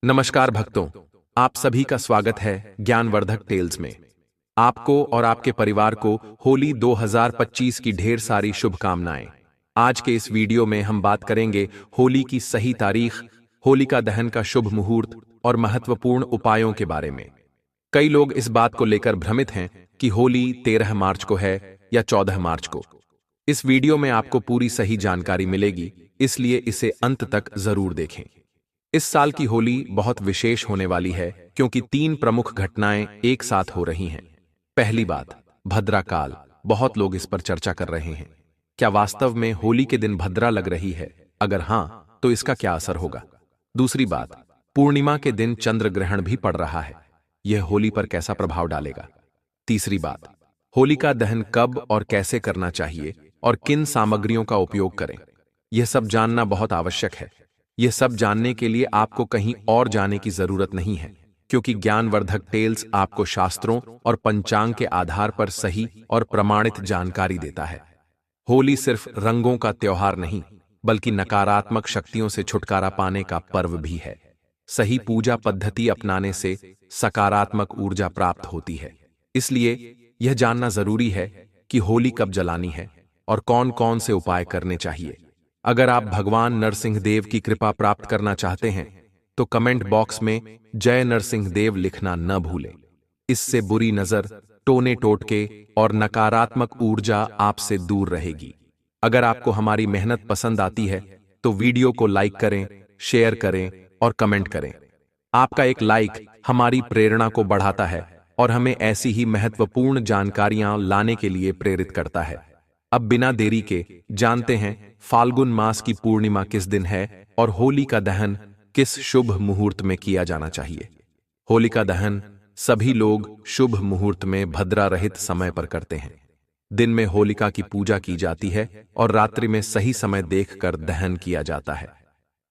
नमस्कार भक्तों, आप सभी का स्वागत है ज्ञानवर्धक टेल्स में। आपको और आपके परिवार को होली 2025 की ढेर सारी शुभकामनाएं। आज के इस वीडियो में हम बात करेंगे होली की सही तारीख, होलिका दहन का शुभ मुहूर्त और महत्वपूर्ण उपायों के बारे में। कई लोग इस बात को लेकर भ्रमित हैं कि होली 13 मार्च को है या 14 मार्च को। इस वीडियो में आपको पूरी सही जानकारी मिलेगी, इसलिए इसे अंत तक जरूर देखें। इस साल की होली बहुत विशेष होने वाली है क्योंकि 3 प्रमुख घटनाएं एक साथ हो रही हैं। पहली बात, भद्रा काल। बहुत लोग इस पर चर्चा कर रहे हैं। क्या वास्तव में होली के दिन भद्रा लग रही है? अगर हां, तो इसका क्या असर होगा? दूसरी बात, पूर्णिमा के दिन चंद्र ग्रहण भी पड़ रहा है। यह होली पर कैसा प्रभाव डालेगा? तीसरी बात, होलिका दहन कब और कैसे करना चाहिए और किन सामग्रियों का उपयोग करें? यह सब जानना बहुत आवश्यक है। यह सब जानने के लिए आपको कहीं और जाने की जरूरत नहीं है, क्योंकि ज्ञानवर्धक टेल्स आपको शास्त्रों और पंचांग के आधार पर सही और प्रमाणित जानकारी देता है। होली सिर्फ रंगों का त्योहार नहीं, बल्कि नकारात्मक शक्तियों से छुटकारा पाने का पर्व भी है। सही पूजा पद्धति अपनाने से सकारात्मक ऊर्जा प्राप्त होती है। इसलिए यह जानना जरूरी है कि होली कब जलानी है और कौन कौन से उपाय करने चाहिए। अगर आप भगवान नरसिंह देव की कृपा प्राप्त करना चाहते हैं, तो कमेंट बॉक्स में जय नरसिंह देव लिखना न भूलें। इससे बुरी नजर, टोने टोटके और नकारात्मक ऊर्जा आपसे दूर रहेगी। अगर आपको हमारी मेहनत पसंद आती है, तो वीडियो को लाइक करें, शेयर करें और कमेंट करें। आपका एक लाइक हमारी प्रेरणा को बढ़ाता है और हमें ऐसी ही महत्वपूर्ण जानकारियां लाने के लिए प्रेरित करता है। अब बिना देरी के जानते हैं फाल्गुन मास की पूर्णिमा किस दिन है और होली का दहन किस शुभ मुहूर्त में किया जाना चाहिए। होलिका दहन सभी लोग शुभ मुहूर्त में भद्रा रहित समय पर करते हैं। दिन में होलिका की पूजा की जाती है और रात्रि में सही समय देखकर दहन किया जाता है।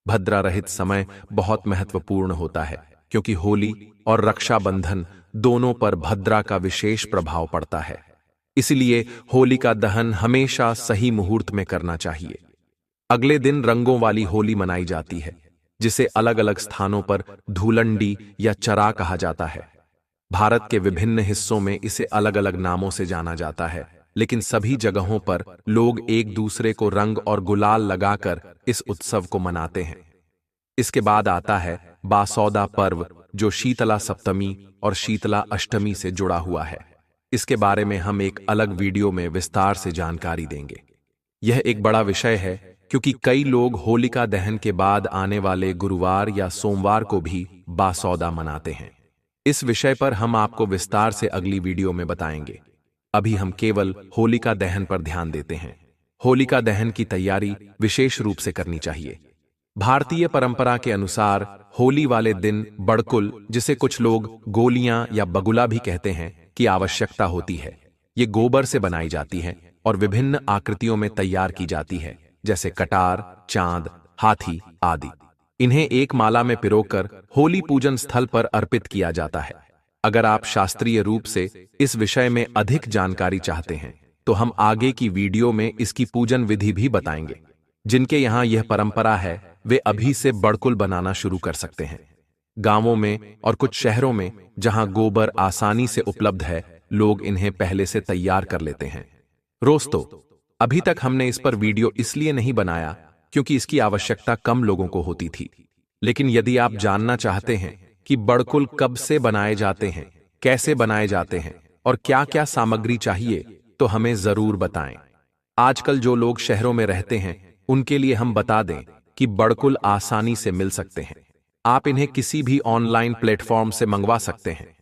भद्रा रहित समय बहुत महत्वपूर्ण होता है, क्योंकि होली और रक्षाबंधन दोनों पर भद्रा का विशेष प्रभाव पड़ता है। इसलिए होलिका दहन हमेशा सही मुहूर्त में करना चाहिए। अगले दिन रंगों वाली होली मनाई जाती है, जिसे अलग अलग स्थानों पर धूलंडी या चरा कहा जाता है। भारत के विभिन्न हिस्सों में इसे अलग अलग नामों से जाना जाता है, लेकिन सभी जगहों पर लोग एक दूसरे को रंग और गुलाल लगाकर इस उत्सव को मनाते हैं। इसके बाद आता है बासौदा पर्व, जो शीतला सप्तमी और शीतला अष्टमी से जुड़ा हुआ है। इसके बारे में हम एक अलग वीडियो में विस्तार से जानकारी देंगे। यह एक बड़ा विषय है, क्योंकि कई लोग होलिका दहन के बाद आने वाले गुरुवार या सोमवार को भी बासौदा मनाते हैं। इस विषय पर हम आपको विस्तार से अगली वीडियो में बताएंगे। अभी हम केवल होलिका दहन पर ध्यान देते हैं। होलिका दहन की तैयारी विशेष रूप से करनी चाहिए। भारतीय परंपरा के अनुसार होली वाले दिन बड़कुल, जिसे कुछ लोग गोलियां या बगुला भी कहते हैं, की आवश्यकता होती है। ये गोबर से बनाई जाती है और विभिन्न आकृतियों में तैयार की जाती है, जैसे कटार, चांद, हाथी आदि। इन्हें एक माला में पिरोकर होली पूजन स्थल पर अर्पित किया जाता है। अगर आप शास्त्रीय रूप से इस विषय में अधिक जानकारी चाहते हैं, तो हम आगे की वीडियो में इसकी पूजन विधि भी बताएंगे। जिनके यहाँ यह परंपरा है, वे अभी से बड़कुल बनाना शुरू कर सकते हैं। गांवों में और कुछ शहरों में जहां गोबर आसानी से उपलब्ध है, लोग इन्हें पहले से तैयार कर लेते हैं। दोस्तों, अभी तक हमने इस पर वीडियो इसलिए नहीं बनाया क्योंकि इसकी आवश्यकता कम लोगों को होती थी। लेकिन यदि आप जानना चाहते हैं कि बड़कुल कब से बनाए जाते हैं, कैसे बनाए जाते हैं और क्या-क्या सामग्री चाहिए, तो हमें जरूर बताएं। आजकल जो लोग शहरों में रहते हैं, उनके लिए हम बता दें कि बड़कुल आसानी से मिल सकते हैं। आप इन्हें किसी भी ऑनलाइन प्लेटफॉर्म से मंगवा सकते हैं।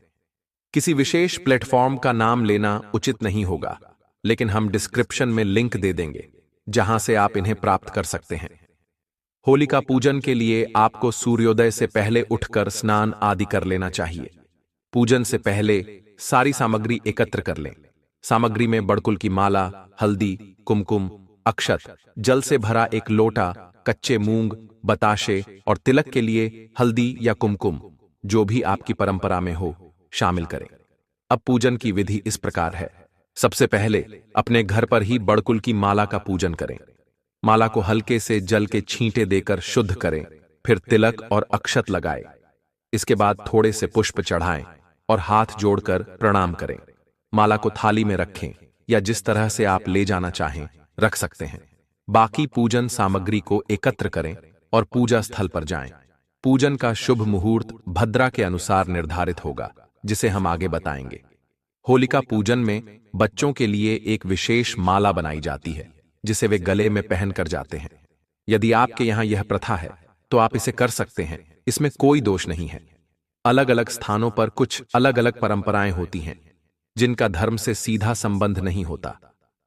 किसी विशेष प्लेटफॉर्म का नाम लेना उचित नहीं होगा, लेकिन हम डिस्क्रिप्शन में लिंक दे देंगे, जहां से आप इन्हें प्राप्त कर सकते हैं। होलिका पूजन के लिए आपको सूर्योदय से पहले उठकर स्नान आदि कर लेना चाहिए। पूजन से पहले सारी सामग्री एकत्र कर लें। सामग्री में बड़कुल की माला, हल्दी, कुमकुम, अक्षत, जल से भरा एक लोटा, कच्चे मूंग, बताशे और तिलक के लिए हल्दी या कुमकुम, जो भी आपकी परंपरा में हो, शामिल करें। अब पूजन की विधि इस प्रकार है। सबसे पहले अपने घर पर ही बड़कुल की माला का पूजन करें। माला को हल्के से जल के छींटे देकर शुद्ध करें, फिर तिलक और अक्षत लगाएं। इसके बाद थोड़े से पुष्प चढ़ाएं और हाथ जोड़कर प्रणाम करें। माला को थाली में रखें या जिस तरह से आप ले जाना चाहें रख सकते हैं। बाकी पूजन सामग्री को एकत्र करें और पूजा स्थल पर जाएं। पूजन का शुभ मुहूर्त भद्रा के अनुसार निर्धारित होगा, जिसे हम आगे बताएंगे। होलिका पूजन में बच्चों के लिए एक विशेष माला बनाई जाती है, जिसे वे गले में पहनकर जाते हैं। यदि आपके यहाँ यह प्रथा है तो आप इसे कर सकते हैं, इसमें कोई दोष नहीं है। अलग अलग स्थानों पर कुछ अलग अलग परंपराएं होती हैं, जिनका धर्म से सीधा संबंध नहीं होता।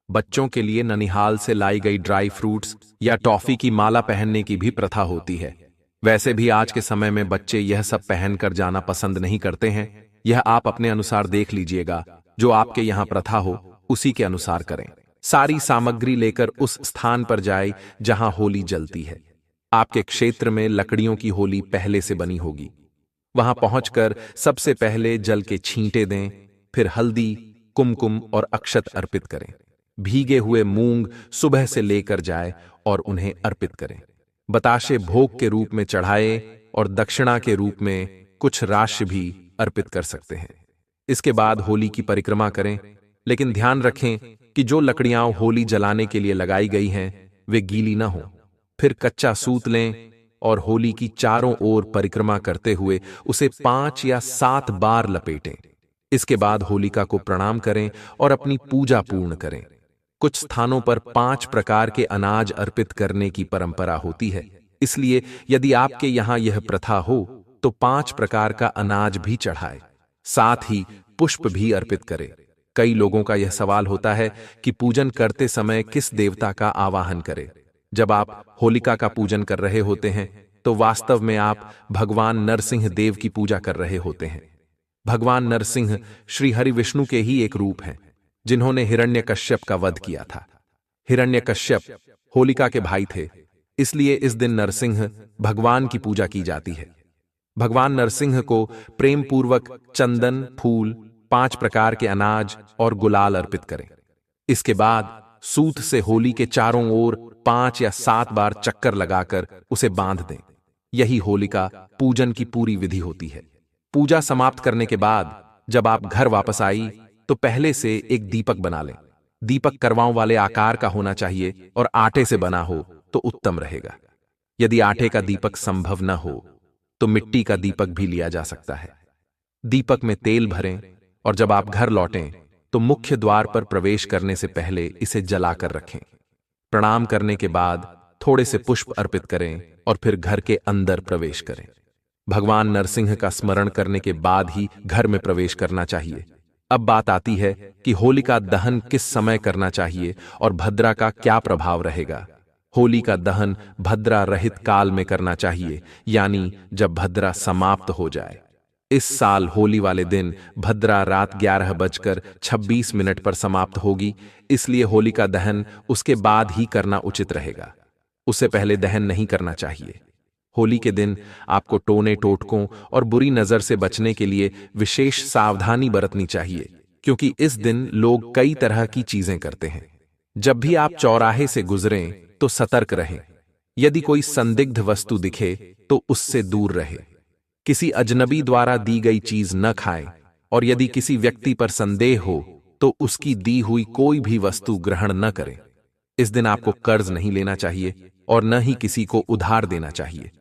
बच्चों के लिए ननिहाल से लाई गई ड्राई फ्रूट्स या टॉफी की माला पहनने की भी प्रथा होती है। वैसे भी आज के समय में बच्चे यह सब पहनकर जाना पसंद नहीं करते हैं। यह आप अपने अनुसार देख लीजिएगा, जो आपके यहाँ प्रथा हो उसी के अनुसार करें। सारी सामग्री लेकर उस स्थान पर जाए जहां होली जलती है। आपके क्षेत्र में लकड़ियों की होली पहले से बनी होगी। वहां पहुंचकर सबसे पहले जल के छींटे दें, फिर हल्दी, कुमकुम और अक्षत अर्पित करें। भीगे हुए मूंग सुबह से लेकर जाए और उन्हें अर्पित करें। बताशे भोग के रूप में चढ़ाए और दक्षिणा के रूप में कुछ राशि भी अर्पित कर सकते हैं। इसके बाद होली की परिक्रमा करें, लेकिन ध्यान रखें कि जो लकड़ियां होली जलाने के लिए लगाई गई हैं वे गीली न हो। फिर कच्चा सूत लें और होली की चारों ओर परिक्रमा करते हुए उसे 5 या 7 बार लपेटें। इसके बाद होलिका को प्रणाम करें और अपनी पूजा पूर्ण करें। कुछ स्थानों पर 5 प्रकार के अनाज अर्पित करने की परंपरा होती है, इसलिए यदि आपके यहाँ यह प्रथा हो तो 5 प्रकार का अनाज भी चढ़ाए, साथ ही पुष्प भी अर्पित करें। कई लोगों का यह सवाल होता है कि पूजन करते समय किस देवता का आवाहन करें। जब आप होलिका का पूजन कर रहे होते हैं तो वास्तव में आप भगवान नरसिंह देव की पूजा कर रहे होते हैं। भगवान नरसिंह श्री हरि विष्णु के ही एक रूप हैं, जिन्होंने हिरण्यकश्यप का वध किया था। हिरण्यकश्यप होलिका के भाई थे, इसलिए इस दिन नरसिंह भगवान की पूजा की जाती है। भगवान नरसिंह को प्रेम पूर्वक चंदन, फूल, 5 प्रकार के अनाज और गुलाल अर्पित करें। इसके बाद सूत से होली के चारों ओर 5 या 7 बार चक्कर लगाकर उसे बांध दें। यही होलिका पूजन की पूरी विधि होती है। पूजा समाप्त करने के बाद जब आप घर वापस आई तो पहले से एक दीपक बना लें। दीपक करवाओं वाले आकार का होना चाहिए और आटे से बना हो तो उत्तम रहेगा। यदि आटे का दीपक संभव न हो तो मिट्टी का दीपक भी लिया जा सकता है। दीपक में तेल भरें और जब आप घर लौटें तो मुख्य द्वार पर प्रवेश करने से पहले इसे जलाकर रखें। प्रणाम करने के बाद थोड़े से पुष्प अर्पित करें और फिर घर के अंदर प्रवेश करें। भगवान नरसिंह का स्मरण करने के बाद ही घर में प्रवेश करना चाहिए। अब बात आती है कि होलिका दहन किस समय करना चाहिए और भद्रा का क्या प्रभाव रहेगा। होली का दहन भद्रा रहित काल में करना चाहिए, यानी जब भद्रा समाप्त हो जाए। इस साल होली वाले दिन भद्रा रात 11:26 पर समाप्त होगी, इसलिए होलिका दहन उसके बाद ही करना उचित रहेगा। उससे पहले दहन नहीं करना चाहिए। होली के दिन आपको टोने टोटकों और बुरी नजर से बचने के लिए विशेष सावधानी बरतनी चाहिए, क्योंकि इस दिन लोग कई तरह की चीजें करते हैं। जब भी आप चौराहे से गुजरें तो सतर्क रहें। यदि कोई संदिग्ध वस्तु दिखे तो उससे दूर रहे। किसी अजनबी द्वारा दी गई चीज न खाएं और यदि किसी व्यक्ति पर संदेह हो तो उसकी दी हुई कोई भी वस्तु ग्रहण न करें। इस दिन आपको कर्ज नहीं लेना चाहिए और न ही किसी को उधार देना चाहिए।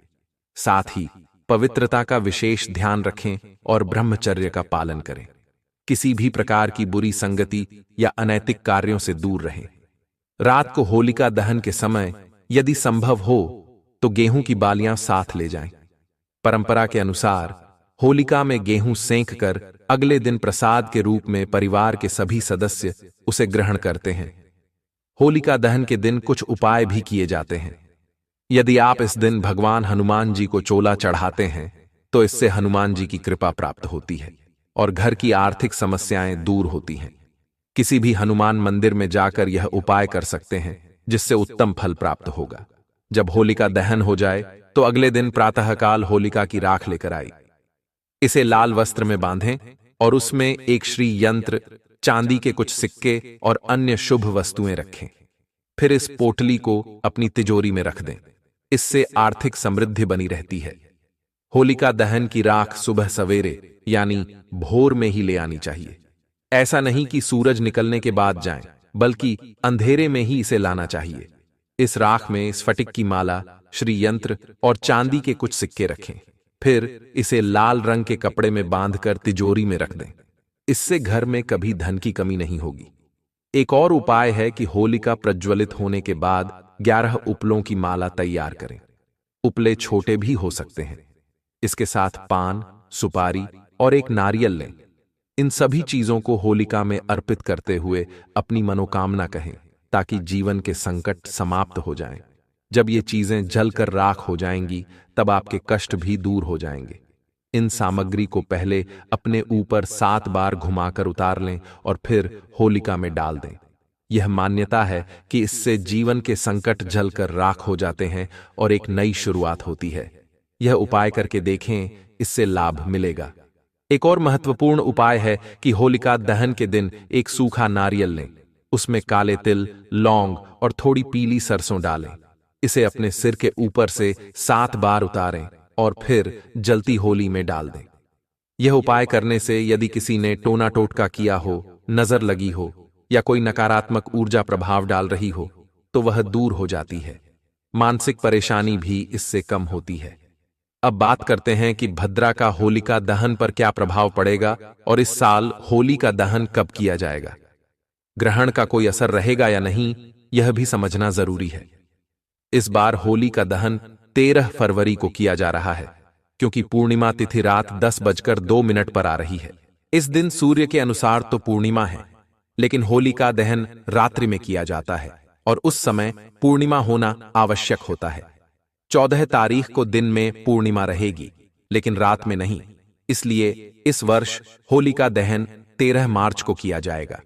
साथ ही पवित्रता का विशेष ध्यान रखें और ब्रह्मचर्य का पालन करें। किसी भी प्रकार की बुरी संगति या अनैतिक कार्यों से दूर रहें। रात को होलिका दहन के समय यदि संभव हो तो गेहूं की बालियां साथ ले जाएं। परंपरा के अनुसार होलिका में गेहूं सेंक कर अगले दिन प्रसाद के रूप में परिवार के सभी सदस्य उसे ग्रहण करते हैं। होलिका दहन के दिन कुछ उपाय भी किए जाते हैं। यदि आप इस दिन भगवान हनुमान जी को चोला चढ़ाते हैं तो इससे हनुमान जी की कृपा प्राप्त होती है और घर की आर्थिक समस्याएं दूर होती हैं। किसी भी हनुमान मंदिर में जाकर यह उपाय कर सकते हैं, जिससे उत्तम फल प्राप्त होगा। जब होलिका दहन हो जाए तो अगले दिन प्रातःकाल होलिका की राख लेकर आई। इसे लाल वस्त्र में बांधें और उसमें एक श्री यंत्र, चांदी के कुछ सिक्के और अन्य शुभ वस्तुएं रखें। फिर इस पोटली को अपनी तिजोरी में रख दें। इससे आर्थिक समृद्धि बनी रहती है। होलिका दहन की राख सुबह सवेरे यानी भोर में ही ले आनी चाहिए। ऐसा नहीं कि सूरज निकलने के बाद जाएं, बल्कि अंधेरे में ही इसे लाना चाहिए। इस राख में स्फटिक की माला, श्री यंत्र और चांदी के कुछ सिक्के रखें। फिर इसे लाल रंग के कपड़े में बांधकर तिजोरी में रख दें। इससे घर में कभी धन की कमी नहीं होगी। एक और उपाय है कि होलिका प्रज्वलित होने के बाद 11 उपलों की माला तैयार करें। उपले छोटे भी हो सकते हैं। इसके साथ पान, सुपारी और एक नारियल लें। इन सभी चीजों को होलिका में अर्पित करते हुए अपनी मनोकामना कहें, ताकि जीवन के संकट समाप्त हो जाएं। जब ये चीजें जलकर राख हो जाएंगी, तब आपके कष्ट भी दूर हो जाएंगे। इन सामग्री को पहले अपने ऊपर 7 बार घुमाकर उतार लें और फिर होलिका में डाल दें। यह मान्यता है कि इससे जीवन के संकट जलकर राख हो जाते हैं और एक नई शुरुआत होती है। यह उपाय करके देखें, इससे लाभ मिलेगा। एक और महत्वपूर्ण उपाय है कि होलिका दहन के दिन एक सूखा नारियल लें, उसमें काले तिल, लौंग और थोड़ी पीली सरसों डालें। इसे अपने सिर के ऊपर से 7 बार उतारें और फिर जलती होली में डाल दें। यह उपाय करने से यदि किसी ने टोना टोटका किया हो, नजर लगी हो या कोई नकारात्मक ऊर्जा प्रभाव डाल रही हो, तो वह दूर हो जाती है। मानसिक परेशानी भी इससे कम होती है। अब बात करते हैं कि भद्रा का होलिका दहन पर क्या प्रभाव पड़ेगा और इस साल होली का दहन कब किया जाएगा। ग्रहण का कोई असर रहेगा या नहीं, यह भी समझना जरूरी है। इस बार होली का दहन 13 फरवरी को किया जा रहा है, क्योंकि पूर्णिमा तिथि रात 10:02 पर आ रही है। इस दिन सूर्य के अनुसार तो पूर्णिमा है, लेकिन होली का दहन रात्रि में किया जाता है और उस समय पूर्णिमा होना आवश्यक होता है। 14 तारीख को दिन में पूर्णिमा रहेगी, लेकिन रात में नहीं। इसलिए इस वर्ष होली का दहन 13 मार्च को किया जाएगा।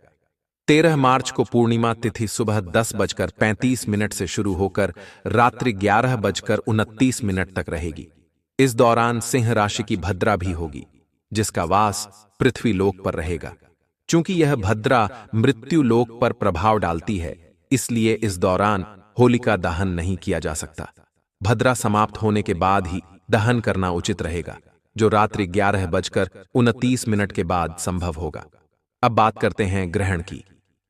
13 मार्च को पूर्णिमा तिथि सुबह 10:35 से शुरू होकर रात्रि 11:29 तक रहेगी। इस दौरान सिंह राशि की भद्रा भी होगी, जिसका वास पृथ्वी लोक पर रहेगा। चूंकि यह भद्रा मृत्यु लोक पर प्रभाव डालती है, इसलिए इस दौरान होलिका दहन नहीं किया जा सकता। भद्रा समाप्त होने के बाद ही दहन करना उचित रहेगा, जो रात्रि 11:29 के बाद संभव होगा। अब बात करते हैं ग्रहण की।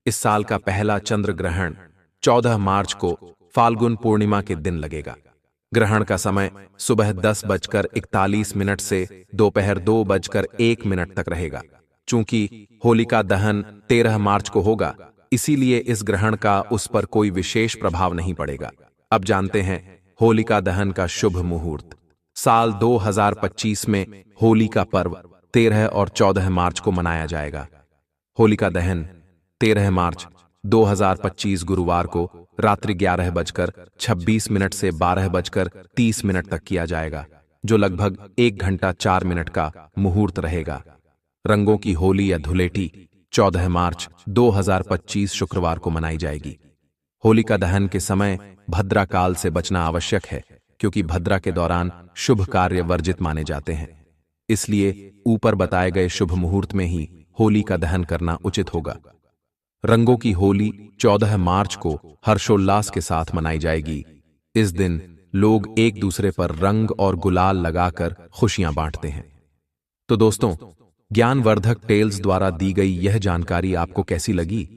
इस साल का पहला चंद्र ग्रहण 14 मार्च को फाल्गुन पूर्णिमा के दिन लगेगा। ग्रहण का समय सुबह 10:41 से दोपहर 2:01 तक रहेगा। चूंकि होलिका दहन 13 मार्च को होगा, इसीलिए इस ग्रहण का उस पर कोई विशेष प्रभाव नहीं पड़ेगा। अब जानते हैं होलिका दहन का शुभ मुहूर्त। साल 2025 में होली का पर्व 13 और 14 मार्च को मनाया जाएगा। होलिका दहन 13 मार्च 2025 गुरुवार को रात्रि 11:26 से 12:30 तक किया जाएगा, जो लगभग 1 घंटा 4 मिनट का मुहूर्त रहेगा। रंगों की होली या धुलेटी 14 मार्च 2025 शुक्रवार को मनाई जाएगी। होलिका दहन के समय भद्रा काल से बचना आवश्यक है, क्योंकि भद्रा के दौरान शुभ कार्य वर्जित माने जाते हैं। इसलिए ऊपर बताए गए शुभ मुहूर्त में ही होली का दहन करना उचित होगा। रंगों की होली 14 मार्च को हर्षोल्लास के साथ मनाई जाएगी। इस दिन लोग एक दूसरे पर रंग और गुलाल लगाकर खुशियां बांटते हैं। तो दोस्तों, ज्ञानवर्धक टेल्स द्वारा दी गई यह जानकारी आपको कैसी लगी?